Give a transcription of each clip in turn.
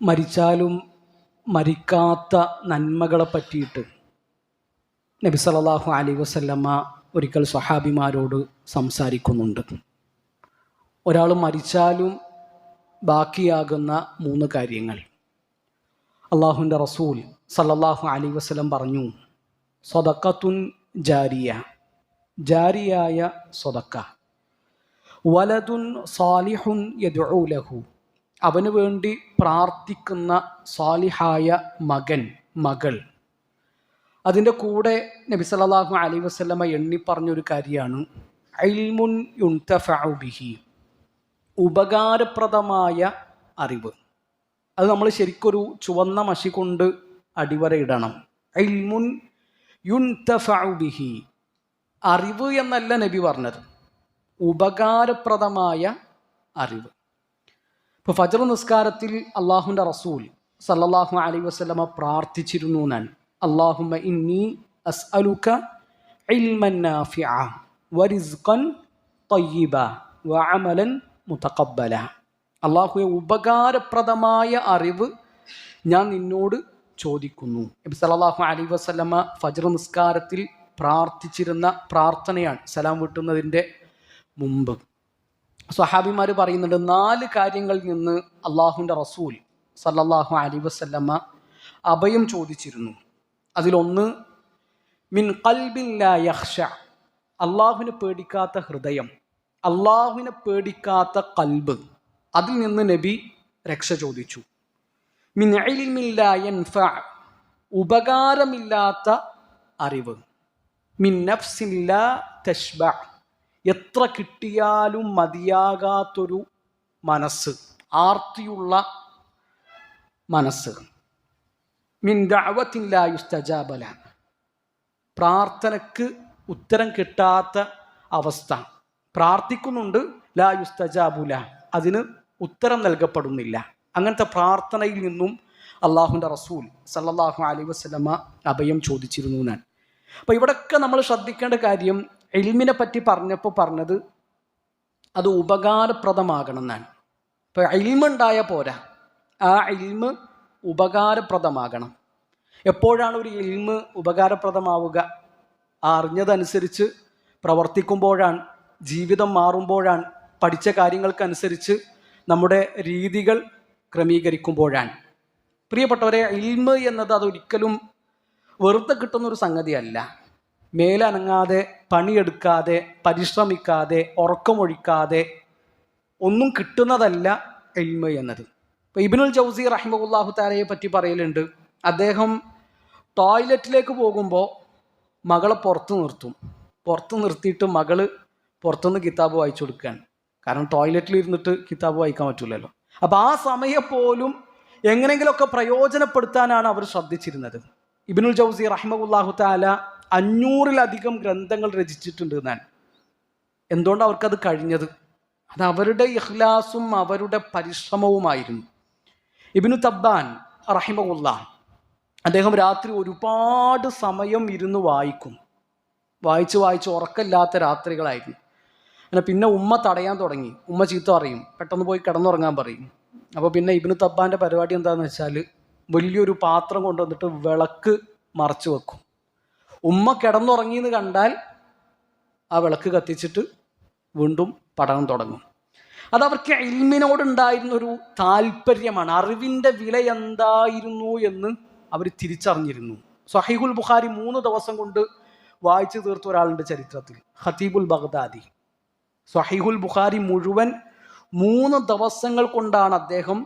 മരിച്ചാലും മരിക്കാത്ത നന്മകളെ പറ്റിയിട്ട് നബി സല്ലല്ലാഹു അലൈഹി വസല്ലമ ഒരിക്കൽ സ്വഹാബിമാരോട് സംസാരിക്കുന്നുണ്ട്. ഒരാൾ മരിച്ചാലും ബാക്കിയാകുന്ന 3 കാര്യങ്ങൾ. അള്ളാഹുവിൻ്റെ റസൂൽ സല്ലല്ലാഹു അലൈഹി വസല്ലം പറഞ്ഞു, സ്വദഖത്തുൻ ജാരിയ, ജാരിയായ സ്വദക്ക, വലതുൻ സാലിഹുൻ യദ്ഉ ലഹു, അവന് വേണ്ടി പ്രാർത്ഥിക്കുന്ന സാലിഹായ മകൻ മകൾ. അതിൻ്റെ കൂടെ നബി സല്ലല്ലാഹു അലൈഹി വസല്ലമ എണ്ണി പറഞ്ഞൊരു കാര്യമാണ് ഇൽമുൻ യുൻതഫഉ ബിഹി, ഉപകാരപ്രദമായ അറിവ്. അത് നമ്മൾ ശരിക്കൊരു ചുവന്ന മഷി കൊണ്ട് അടിവരയിടണം. ഇൽമുൻ യുൻതഫഉ ബിഹി, അറിവ് എന്നല്ല നബി പറഞ്ഞത്, ഉപകാരപ്രദമായ അറിവ്. ഇപ്പോൾ ഫജ്ർ നിസ്കാരത്തിൽ അള്ളാഹുവിൻ്റെ റസൂൽ സല്ലല്ലാഹു അലൈഹി വസല്ലമ പ്രാർത്ഥിച്ചിരുന്നു എന്നാണ്, അല്ലാഹുമ്മ ഇന്നി അസ്അലുക ഇൽമൻ നാഫിഅ വറിസ്ഖൻ തയ്യിബ വഅമലൻ മുതഖബ്ബല. അല്ലാഹുവേ, ഉപകാരപ്രദമായ അറിവ് ഞാൻ നിന്നോട് ചോദിക്കുന്നു. നബി സല്ലല്ലാഹു അലൈഹി വസല്ലമ ഫജ്ർ നിസ്കാരത്തിൽ പ്രാർത്ഥിച്ചിരുന്ന പ്രാർത്ഥനയാണ് സലാം വീട്ടുന്നതിൻ്റെ മുമ്പ്. സ്വഹാബിമാർ പറയുന്നുണ്ട്, 4 കാര്യങ്ങളിൽ നിന്ന് അള്ളാഹുവിൻ്റെ റസൂൽ സല്ലല്ലാഹു അലൈഹി വസല്ലമ അഭയം ചോദിച്ചിരുന്നു. അതിലൊന്ന് മിൻ ഖൽബിൻ ലാ യഖ്ശ, അള്ളാഹുവിനെ പേടിക്കാത്ത ഹൃദയം, അള്ളാഹുവിനെ പേടിക്കാത്ത ഖൽബ്, അതിൽ നിന്ന് നബി രക്ഷ ചോദിച്ചു. മിൻ ഇൽമിൻ ലാ യൻഫഅ, ഉപകാരമില്ലാത്ത അറിവ്. മിൻ നഫ്സിൻ ലാ തശ്ബഅ, എത്ര കിട്ടിയാലും മതിയാകാത്തൊരു മനസ്സ്, ആർത്തിയുള്ള മനസ്സ്. മിൻ ദഅവത്തിൻ ലാ യുസ്തജാബ ലഹ, പ്രാർത്ഥനയ്ക്ക് ഉത്തരം കിട്ടാത്ത അവസ്ഥ. പ്രാർത്ഥിക്കുന്നുണ്ട്, ലാ യുസ്തജാബു ലഹ, അതിന് ഉത്തരം നൽകപ്പെടുന്നില്ല. അങ്ങനത്തെ പ്രാർത്ഥനയിൽ നിന്നും അള്ളാഹുവിൻ്റെ റസൂൽ സല്ലല്ലാഹു അലൈഹി വസല്ലമ അഭയം ചോദിച്ചിരുന്നു എന്നാണ്. അപ്പോൾ ഇവിടെയൊക്കെ നമ്മൾ ശ്രദ്ധിക്കേണ്ട കാര്യം, ഇൽമിനെ പറ്റി പറഞ്ഞത് അത് ഉപകാരപ്രദമാകണം എന്നാണ്. ഇപ്പോൾ ഇൽമുണ്ടായ പോരാ, ആ ഇൽമ് ഉപകാരപ്രദമാകണം. എപ്പോഴാണ് ഒരു ഇൽമ് ഉപകാരപ്രദമാവുക? ആ അറിഞ്ഞതനുസരിച്ച് പ്രവർത്തിക്കുമ്പോഴാണ്, ജീവിതം മാറുമ്പോഴാണ്, പഠിച്ച കാര്യങ്ങൾക്കനുസരിച്ച് നമ്മുടെ രീതികൾ ക്രമീകരിക്കുമ്പോഴാണ്. പ്രിയപ്പെട്ടവരെ, ഇൽമ് എന്നത് അതൊരിക്കലും വെറുതെ കിട്ടുന്നൊരു സംഗതിയല്ല. മേലനങ്ങാതെ, പണിയെടുക്കാതെ, പരിശ്രമിക്കാതെ, ഉറക്കമൊഴിക്കാതെ ഒന്നും കിട്ടുന്നതല്ല ഇൽമ് എന്നത്. ഇപ്പോൾ ഇബ്നുൽ ജൗസി റഹിമഹുല്ലാഹു തആലയെ പറ്റി പറയലുണ്ട്, അദ്ദേഹം ടോയ്ലറ്റിലേക്ക് പോകുമ്പോൾ മകളെ പുറത്ത് നിർത്തിയിട്ട് മകള് പുറത്തുനിന്ന് കിതാബ് വായിച്ചു കൊടുക്കുകയാണ്. കാരണം ടോയ്ലറ്റിൽ ഇരുന്നിട്ട് കിതാബ് വായിക്കാൻ പറ്റില്ലല്ലോ. അപ്പോൾ ആ സമയം പോലും എങ്ങനെയെങ്കിലുമൊക്കെ പ്രയോജനപ്പെടുത്താനാണ് അവർ ശ്രദ്ധിച്ചിരുന്നത്. ഇബ്നുൽ ജൗസി റഹിമഹുല്ലാഹു തആല 500-ലധികം ഗ്രന്ഥങ്ങൾ രചിച്ചിട്ടുണ്ട് എന്നാണ്. എന്തുകൊണ്ട് അവർക്കത് കഴിഞ്ഞത്? അത് അവരുടെ ഇഖ്ലാസും അവരുടെ പരിശ്രമവുമായിരുന്നു. ഇബ്നു തബ്ബാൻ റഹിമഹുല്ലാഹ്, അദ്ദേഹം രാത്രി ഒരുപാട് സമയം ഇരുന്ന് വായിച്ച് ഉറക്കമില്ലാത്ത രാത്രികളായിരുന്നു. അങ്ങനെ പിന്നെ ഉമ്മ തടയാൻ തുടങ്ങി. ഉമ്മ ചീത്ത പറയും, പെട്ടെന്ന് പോയി കിടന്നുറങ്ങാൻ പറയും. അപ്പോൾ പിന്നെ ഇബ്നു തബ്ബാൻ്റെ പരിപാടി എന്താണെന്ന് വെച്ചാൽ, വലിയൊരു പാത്രം കൊണ്ടുവന്നിട്ട് വിളക്ക് മറച്ചു വെക്കും. ഉമ്മ കിടന്നുറങ്ങിയെന്ന് കണ്ടാൽ ആ വിളക്ക് കത്തിച്ചിട്ട് വീണ്ടും പഠനം തുടങ്ങും. അതവർക്ക് ഇൽമിനോടുണ്ടായിരുന്നൊരു താല്പര്യമാണ്. അറിവിൻ്റെ വില എന്തായിരുന്നു എന്ന് അവർ തിരിച്ചറിഞ്ഞിരുന്നു. സ്വഹീഹുൽ ബുഖാരി 3 ദിവസം കൊണ്ട് വായിച്ചു തീർത്ത ഒരാളുണ്ട് ചരിത്രത്തിൽ, ഖതീബുൽ ബഗ്ദാദി. സ്വഹീഹുൽ ബുഖാരി മുഴുവൻ 3 ദിവസങ്ങൾ കൊണ്ടാണ് അദ്ദേഹം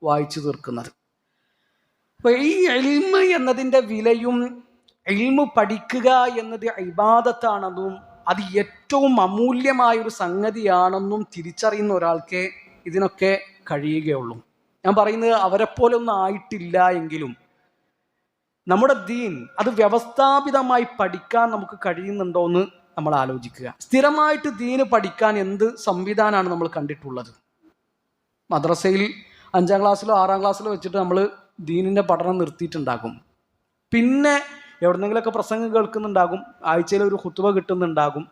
വായിച്ചു തീർക്കുന്നത്. അപ്പോൾ ഈ ഇൽമ് എന്നതിൻ്റെ വിലയും, ഇൽമ് പഠിക്കുക എന്നത് ഇബാദത്താണെന്നും അത് ഏറ്റവും അമൂല്യമായൊരു സംഗതിയാണെന്നും തിരിച്ചറിയുന്ന ഒരാൾക്ക് ഇതിനൊക്കെ കഴിയുകയുള്ളൂ. ഞാൻ പറയുന്നത് അവരെപ്പോലെ ഒന്നും ആയിട്ടില്ല എങ്കിലും നമ്മുടെ ദീൻ അത് വ്യവസ്ഥാപിതമായി പഠിക്കാൻ നമുക്ക് കഴിയുന്നുണ്ടോ എന്ന് നമ്മൾ ആലോചിക്കുക. സ്ഥിരമായിട്ട് ദീന് പഠിക്കാൻ എന്ത് സംവിധാനമാണ് നമ്മൾ കണ്ടിട്ടുള്ളത്? മദ്രസയിൽ 5ാം ക്ലാസ്സിലോ 6ാം ക്ലാസ്സിലോ വെച്ചിട്ട് നമ്മൾ ദീനിൻ്റെ പഠനം നിർത്തിയിട്ടുണ്ടാകും. പിന്നെ എവിടെന്നെങ്കിലുമൊക്കെ പ്രസംഗം കേൾക്കുന്നുണ്ടാകും, ആഴ്ചയിൽ ഒരു ഖുത്ബ കിട്ടുന്നുണ്ടാകും.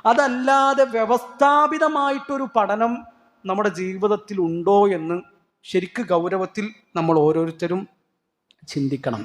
അതല്ലാതെ വ്യവസ്ഥാപിതമായിട്ടൊരു പഠനം നമ്മുടെ ജീവിതത്തിൽ ഉണ്ടോ എന്ന് ശരിക്ക് ഗൗരവത്തിൽ നമ്മൾ ഓരോരുത്തരും ചിന്തിക്കണം.